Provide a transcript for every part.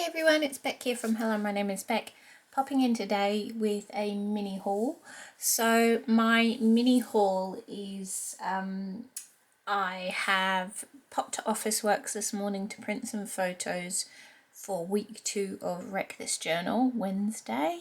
Hi everyone, it's Beck here from Hello, my name is Beck. Popping in today with a mini haul. So my mini haul is I have popped to Officeworks this morning to print some photos for week 2 of Wreck This Journal, Wednesday.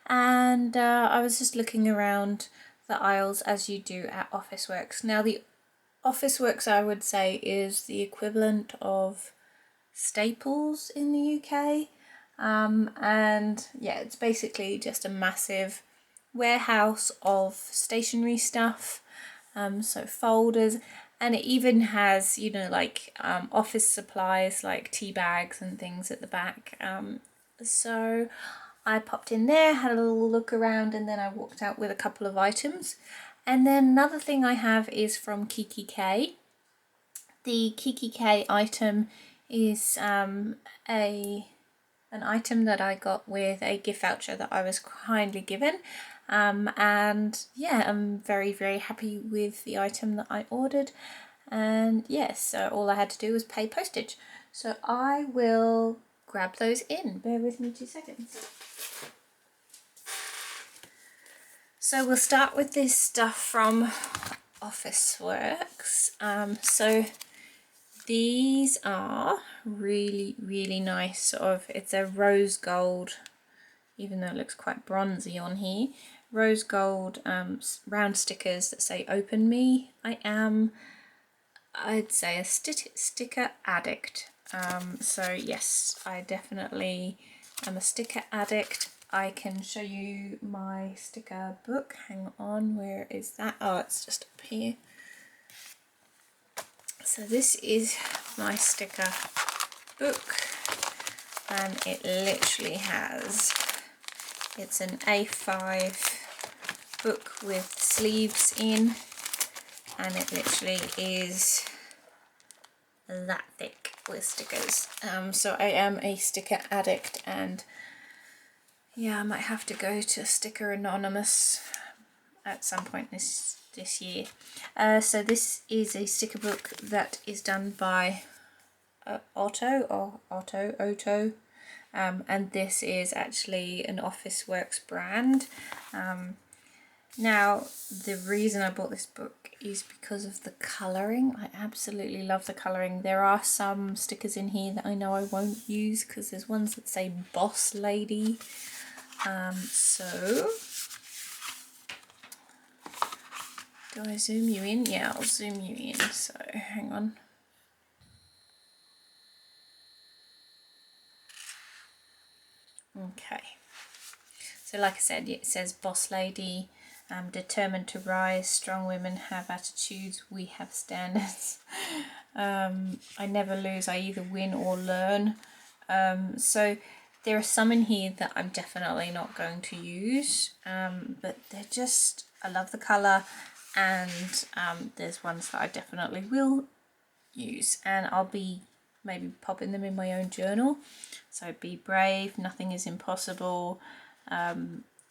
And I was just looking around the aisles as you do at Officeworks. Now the Officeworks, I would say, is the equivalent of Staples in the UK, and yeah, it's basically just a massive warehouse of stationery stuff, so folders, and it even has, you know, like office supplies like tea bags and things at the back. So I popped in there, had a little look around, and then I walked out with a couple of items. And then another thing I have is from Kikki. The Kikki item is an item that I got with a gift voucher that I was kindly given, and yeah, I'm very happy with the item that I ordered. And yes, so all I had to do was pay postage, so I will grab those in. Bear with me 2 seconds. So we'll start with this stuff from Officeworks. So these are really nice. It's a rose gold, even though it looks quite bronzy on here, rose gold round stickers that say open me. I'd say a sticker addict. So yes, I definitely am a sticker addict. I can show you my sticker book. Hang on, where is that? Oh, it's just up here. So this is my sticker book, and it literally has, it's an A5 book with sleeves in, and it literally is that thick with stickers. So I am a sticker addict, and yeah, I might have to go to Sticker Anonymous at some point this year. So this is a sticker book that is done by Otto, and this is actually an Officeworks brand. Now the reason I bought this book is because of the colouring. I absolutely love the colouring. There are some stickers in here that I know I won't use because there's ones that say Boss Lady. So do I zoom you in? Yeah, I'll zoom you in. So hang on. Okay. So like I said, it says Boss Lady, determined to rise, strong women have attitudes, we have standards. I never lose, I either win or learn. So there are some in here that I'm definitely not going to use, but they're just, I love the colour, and there's ones that I definitely will use, and I'll be maybe popping them in my own journal. So be brave, nothing is impossible,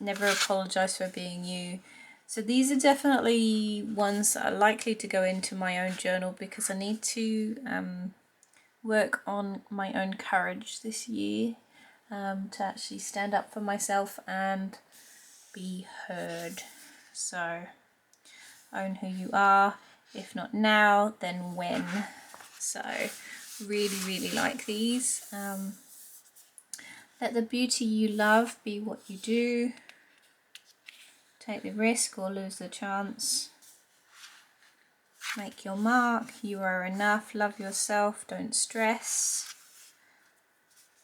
never apologise for being you. So these are definitely ones that are likely to go into my own journal because I need to work on my own courage this year, to actually stand up for myself and be heard. So own who you are, if not now, then when. So really like these. Let the beauty you love be what you do. Take the risk or lose the chance. Make your mark. You are enough. Love yourself. Don't stress.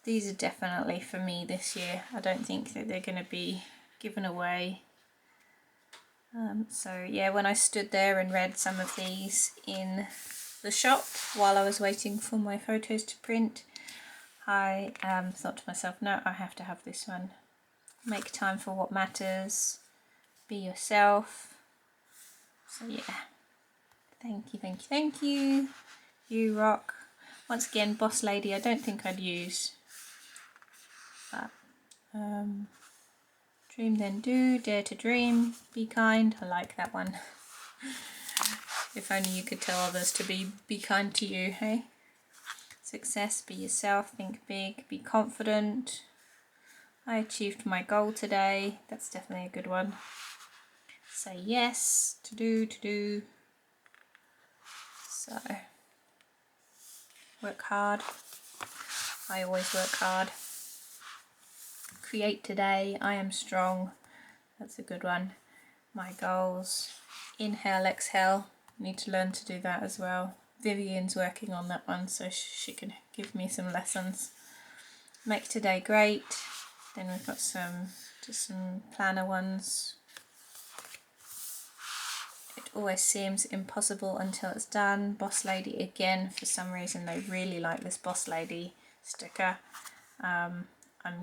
These are definitely for me this year. I don't think that they're going to be given away. So yeah, when I stood there and read some of these in the shop while I was waiting for my photos to print, I thought to myself, no, I have to have this one. Make time for what matters. Be yourself. So yeah, thank you. You rock. Once again, Boss Lady, I don't think I'd use. But dream then do, dare to dream, be kind. I like that one. If only you could tell others to be kind to you, hey? Success, be yourself, think big, be confident. I achieved my goal today. That's definitely a good one. Say yes, to do. So, work hard. I always work hard. Create today, I am strong. That's a good one. My goals. Inhale, exhale. Need to learn to do that as well. Vivian's working on that one, so she can give me some lessons. Make today great. Then we've got some planner ones. It always seems impossible until it's done. Boss lady again. For some reason they really like this boss lady sticker. I'm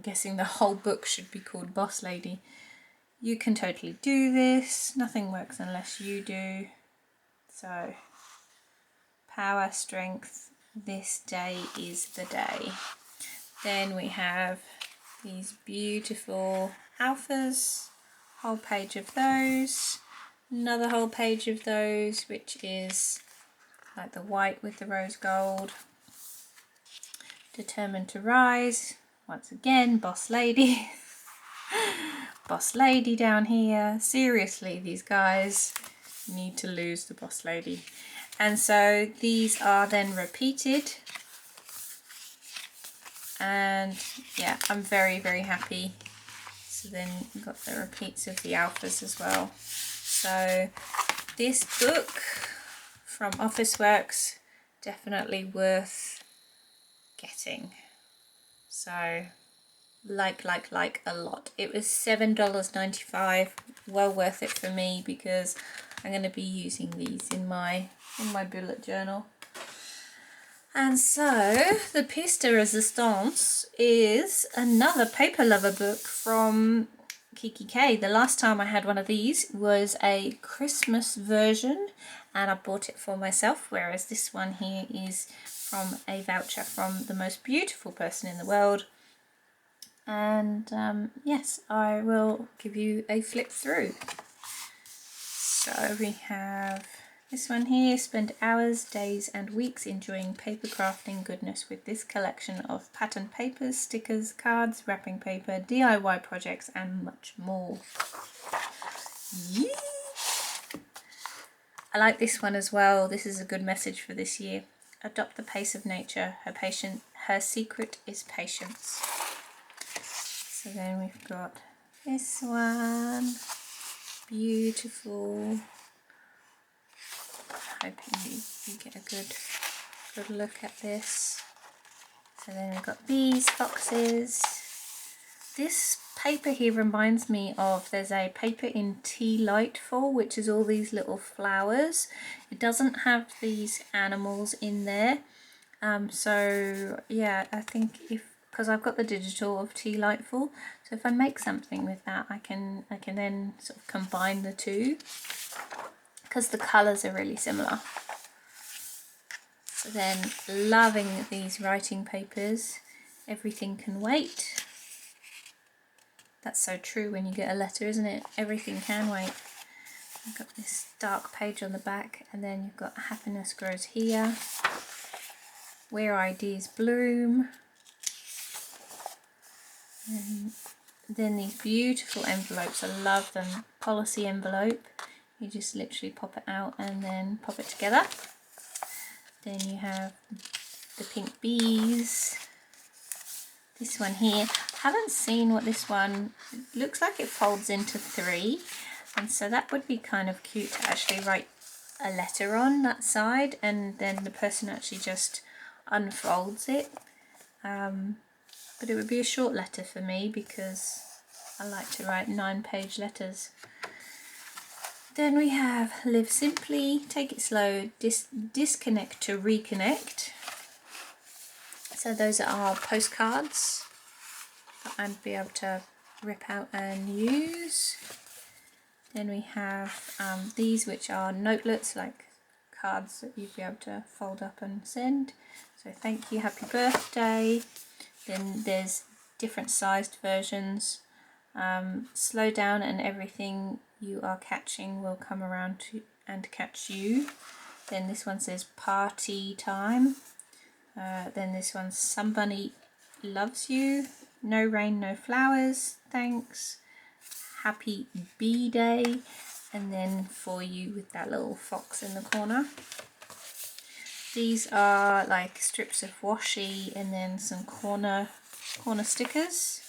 guessing the whole book should be called Boss Lady. You can totally do this. Nothing works unless you do. So, power, strength. This day is the day. Then we have these beautiful alphas. Whole page of those. Another whole page of those, which is like the white with the rose gold. Determined to rise. Once again, boss lady. Boss lady down here. Seriously, these guys need to lose the boss lady. And so these are then repeated. And yeah, I'm very, very happy. So then you've got the repeats of the alphas as well. So this book from Officeworks, definitely worth getting. So like a lot. It was $7.95, well worth it for me because I'm going to be using these in my bullet journal. And so the pièce de résistance is another paper lover book from Kikki. The last time I had one of these was a Christmas version and I bought it for myself, whereas this one here is from a voucher from the most beautiful person in the world. And yes, I will give you a flip through. So we have this one here. Spend hours, days and weeks enjoying paper crafting goodness with this collection of pattern papers, stickers, cards, wrapping paper, DIY projects and much more. Yeah. I like this one as well. This is a good message for this year. Adopt the pace of nature. Her secret is patience. So then we've got this one, beautiful. Hoping you get a good look at this. So then we've got these boxes. This paper here reminds me of, there's a paper in Tea Lightful, which is all these little flowers. It doesn't have these animals in there. So yeah, I think because I've got the digital of Tea Lightful, so if I make something with that, I can then sort of combine the two because the colours are really similar. So then, loving these writing papers. Everything can wait. That's so true when you get a letter, isn't it? Everything can wait. I've got this dark page on the back, and then you've got happiness grows here. Where ideas bloom. And then these beautiful envelopes, I love them. Policy envelope, you just literally pop it out and then pop it together. Then you have the pink bees. This one here, haven't seen what this one, it looks like it folds into 3, and so that would be kind of cute to actually write a letter on that side, and then the person actually just unfolds it. But it would be a short letter for me because I like to write 9-page letters. Then we have live simply, take it slow, disconnect to reconnect. So those are our postcards that I'd be able to rip out and use. Then we have these, which are notelets, like cards that you'd be able to fold up and send. So thank you, happy birthday. Then there's different sized versions. Slow down and everything you are catching will come around to and catch you. Then this one says party time. Then this one's Somebody Loves You, No Rain, No Flowers, Thanks, Happy Bee Day, and then For You with that little fox in the corner. These are like strips of washi and then some corner stickers.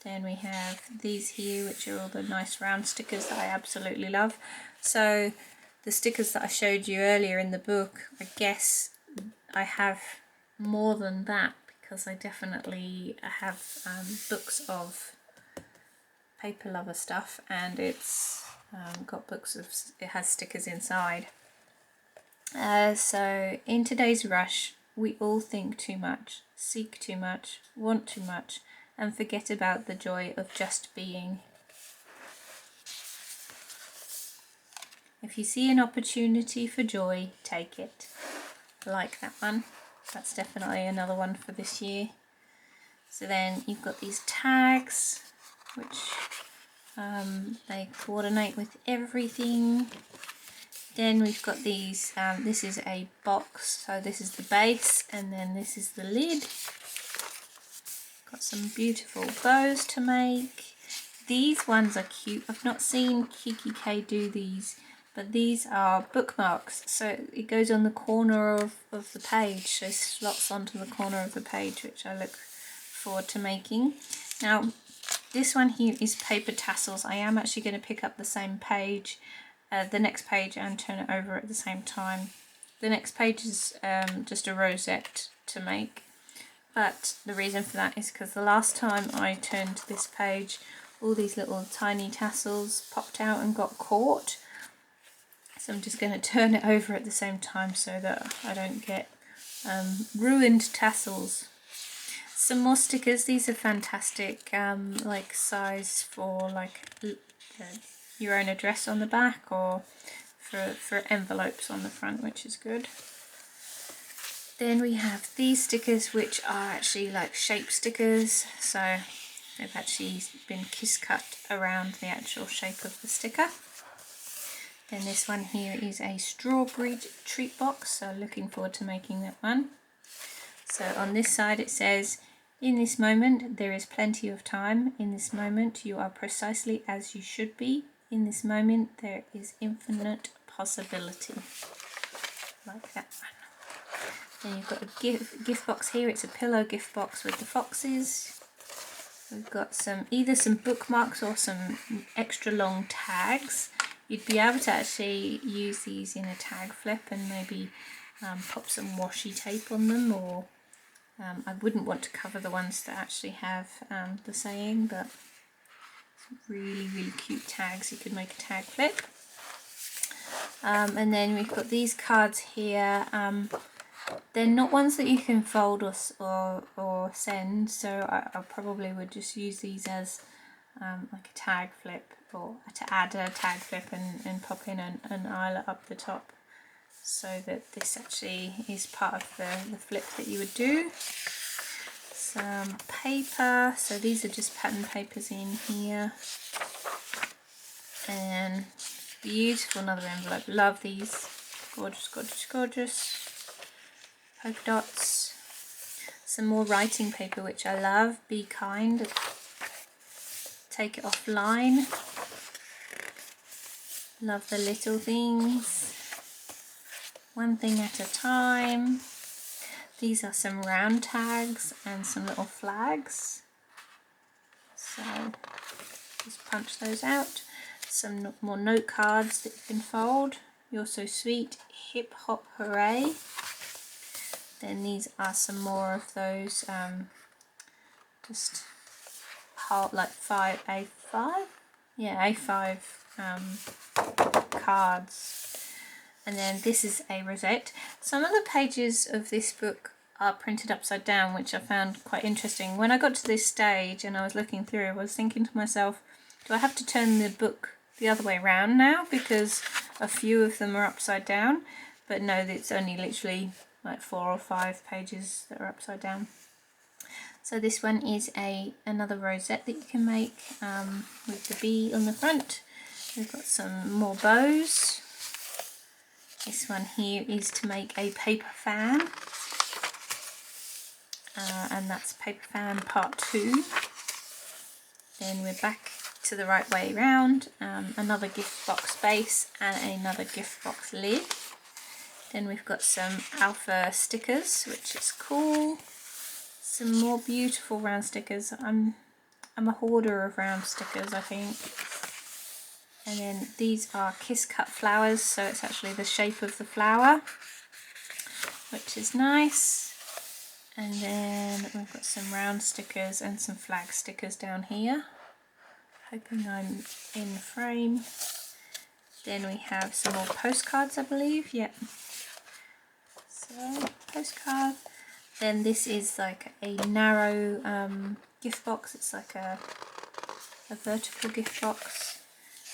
Then we have these here, which are all the nice round stickers that I absolutely love. So the stickers that I showed you earlier in the book, I guess I have more than that, because I definitely have books of paper lover stuff, and it's got books of, it has stickers inside. So in today's rush, we all think too much, seek too much, want too much, and forget about the joy of just being. If you see an opportunity for joy, take it. I like that one. That's definitely another one for this year. So then you've got these tags, which they coordinate with everything. Then we've got these, this is a box, so this is the base and then this is the lid. Got some beautiful bows to make. These ones are cute. I've not seen Kikki do these, but these are bookmarks, so it goes on the corner of the page, so it slots onto the corner of the page, which I look forward to making. Now this one here is paper tassels. I am actually going to pick up the same page, the next page, and turn it over at the same time. The next page is just a rosette to make, but the reason for that is because the last time I turned this page, all these little tiny tassels popped out and got caught. So I'm just going to turn it over at the same time so that I don't get ruined tassels. Some more stickers. These are fantastic, like size for like your own address on the back, or for envelopes on the front, which is good. Then we have these stickers, which are actually like shape stickers, so they've actually been kiss cut around the actual shape of the sticker. Then this one here is a strawberry treat box, so looking forward to making that one. So on this side it says, in this moment there is plenty of time, in this moment you are precisely as you should be, in this moment there is infinite possibility. Like that one. Then you've got a gift box here. It's a pillow gift box with the foxes. We've got either some bookmarks or some extra long tags. You'd be able to actually use these in a tag flip and maybe pop some washi tape on them, or I wouldn't want to cover the ones that actually have the saying, but really cute tags. You could make a tag flip. And then we've got these cards here. They're not ones that you can fold or send, so I probably would just use these as like a tag flip, or to add a tag flip and pop in an eyelet up the top, so that this actually is part of the flip that you would do. Some paper, so these are just pattern papers in here, and beautiful another envelope. Love these, gorgeous. Polka dots. Some more writing paper, which I love. Be kind. Take it offline. Love the little things. One thing at a time. These are some round tags and some little flags. So just punch those out. Some more note cards that you can fold. You're so sweet. Hip hop hooray. Then these are some more of those just like A5, yeah, A5 cards. And then this is a rosette. Some of the pages of this book are printed upside down, which I found quite interesting. When I got to this stage and I was looking through, I was thinking to myself, do I have to turn the book the other way around now, because a few of them are upside down? But no, it's only literally like 4 or 5 pages that are upside down. So this one is another rosette that you can make with the bee on the front. We've got some more bows. This one here is to make a paper fan. and that's paper fan part 2. Then we're back to the right way round, another gift box base and another gift box lid. Then we've got some alpha stickers, which is cool. Some more beautiful round stickers. I'm a hoarder of round stickers, I think. And then these are kiss cut flowers, so it's actually the shape of the flower, which is nice. And then we've got some round stickers and some flag stickers down here. Hoping I'm in frame. Then we have some more postcards, I believe. Yep. So postcard. Then this is like a narrow gift box. It's like a vertical gift box.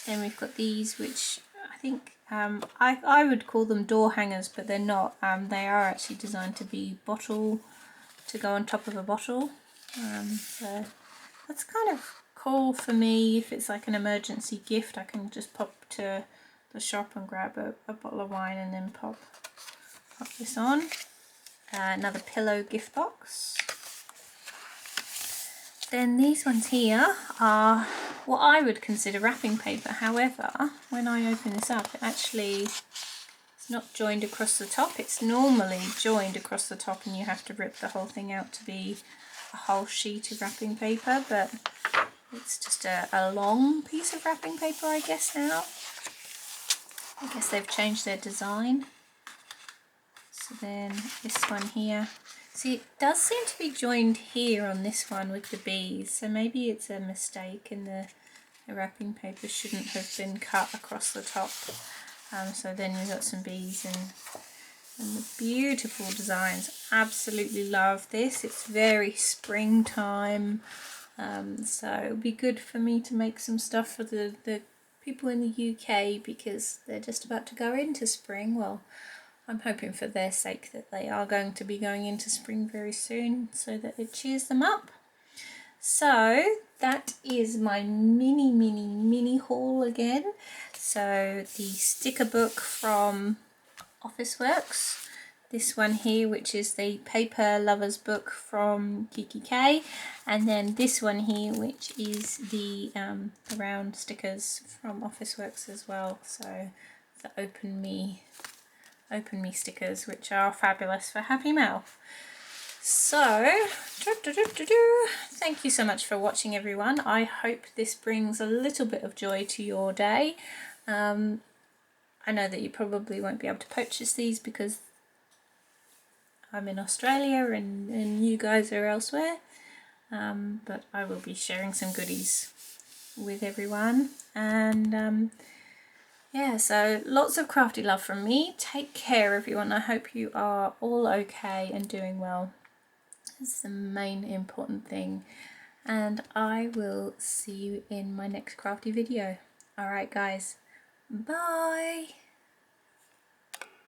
Then we've got these, which I think I would call them door hangers, but they're not. They are actually designed to be bottle, to go on top of a bottle. So that's kind of cool for me. If it's like an emergency gift, I can just pop to the shop and grab a bottle of wine and then pop this on. Another pillow gift box. Then these ones here are what I would consider wrapping paper. However, when I open this up, it actually is not joined across the top. It's normally joined across the top and you have to rip the whole thing out to be a whole sheet of wrapping paper, but it's just a long piece of wrapping paper, I guess now. I guess they've changed their design. So then this one here. See, it does seem to be joined here on this one with the bees, so maybe it's a mistake and the wrapping paper shouldn't have been cut across the top. So then you've got some bees and the beautiful designs. Absolutely love this. It's very springtime, so it would be good for me to make some stuff for the people in the UK because they're just about to go into spring. Well, I'm hoping for their sake that they are going to be going into spring very soon so that it cheers them up. So that is my mini haul again. So the sticker book from Officeworks, this one here which is the paper lovers book from Kikki, and then this one here which is the round stickers from Officeworks as well. So the Open Me stickers, which are fabulous for Happy Mouth. So thank you so much for watching, everyone. I hope this brings a little bit of joy to your day. I know that you probably won't be able to purchase these because I'm in Australia and you guys are elsewhere, but I will be sharing some goodies with everyone. And yeah, so lots of crafty love from me. Take care, everyone. I hope you are all okay and doing well. That's the main important thing. And I will see you in my next crafty video. Alright guys, bye!